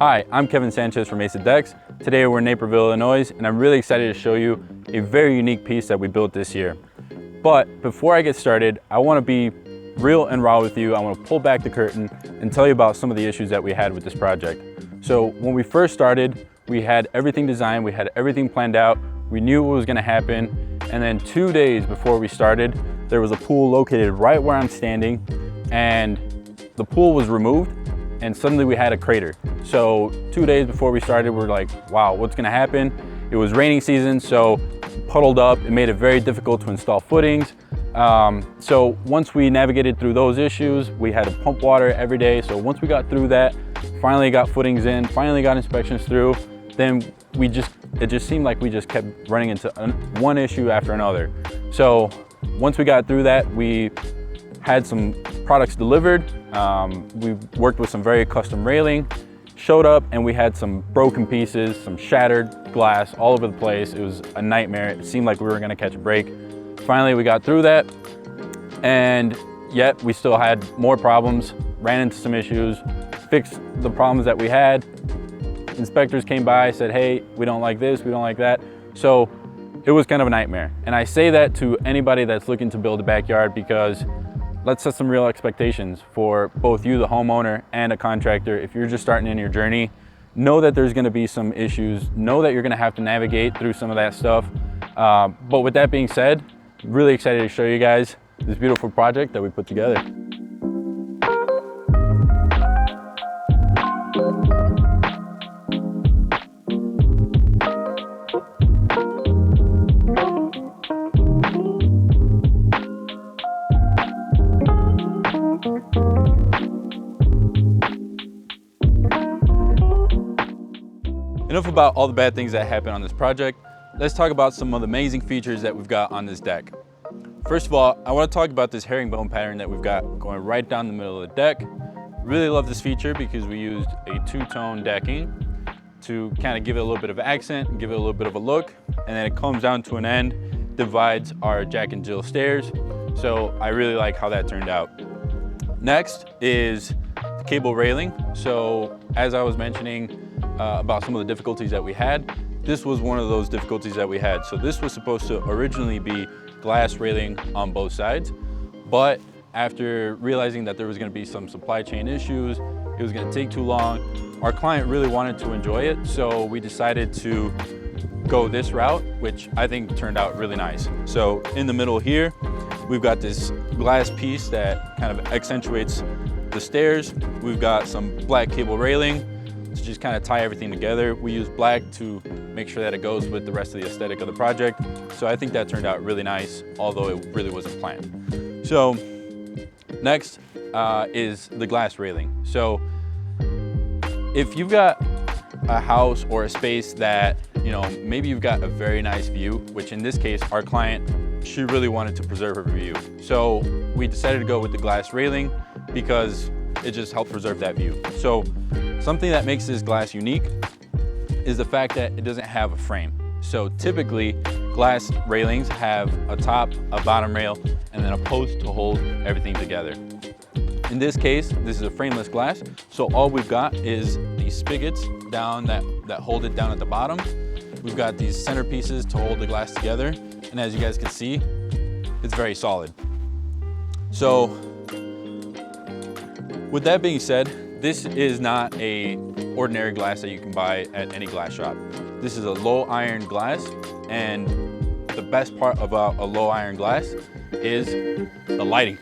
Hi, I'm Kevin Sanchez from Mesa Decks. Today we're in Naperville, Illinois, and I'm really excited to show you a very unique piece that we built this year. But before I get started, I want to be real and raw with you. I want to pull back the curtain and tell you about some of the issues that we had with this project. So when we first started, we had everything designed, we had everything planned out, we knew what was going to happen, and then 2 days before we started, there was a pool located right where I'm standing, and the pool was removed, and suddenly we had a crater. So 2 days before we started, we're like, wow, what's gonna happen? It was raining season, so puddled up. It made it very difficult to install footings. So once we navigated through those issues, we had to pump water every day. So once we got through that, finally got footings in, finally got inspections through, then it just seemed like we just kept running into one issue after another. So once we got through that, we had some products delivered. We worked with some very custom railing, showed up, and we had some broken pieces, some shattered glass all over the place. It was a nightmare. It seemed like we were gonna catch a break. Finally, we got through that, and yet we still had more problems, ran into some issues, fixed the problems that we had. Inspectors came by, said, hey, we don't like this, we don't like that. So it was kind of a nightmare. And I say that to anybody that's looking to build a backyard, because let's set some real expectations for both you, the homeowner, and a contractor. If you're just starting in your journey, know that there's gonna be some issues, know that you're gonna have to navigate through some of that stuff. But with that being said, really excited to show you guys this beautiful project that we put together. Enough about all the bad things that happened on this project. Let's talk about some of the amazing features that we've got on this deck. First of all, I want to talk about this herringbone pattern that we've got going right down the middle of the deck. Really love this feature because we used a two-tone decking to kind of give it a little bit of accent, give it a little bit of a look, and then it comes down to an end, divides our Jack and Jill stairs. So I really like how that turned out. Next is the cable railing. So as I was mentioning, about some of the difficulties that we had, this was one of those difficulties that we had. So this was supposed to originally be glass railing on both sides, but after realizing that there was going to be some supply chain issues, it was going to take too long, our client really wanted to enjoy it, so we decided to go this route, which I think turned out really nice. So in the middle here, we've got this glass piece that kind of accentuates the stairs. We've got some black cable railing to just kind of tie everything together. We use black to make sure that it goes with the rest of the aesthetic of the project. So I think that turned out really nice, although it really wasn't planned. So next is the glass railing. So if you've got a house or a space that, maybe you've got a very nice view, which in this case, our client, she really wanted to preserve her view. So we decided to go with the glass railing because it just helped preserve that view. So something that makes this glass unique is the fact that it doesn't have a frame. So typically, glass railings have a top, a bottom rail, and then a post to hold everything together. In this case, this is a frameless glass, so all we've got is these spigots down that hold it down at the bottom. We've got these centerpieces to hold the glass together, and as you guys can see, it's very solid. So with that being said, this is not a ordinary glass that you can buy at any glass shop. This is a low iron glass, and the best part about a low iron glass is the lighting.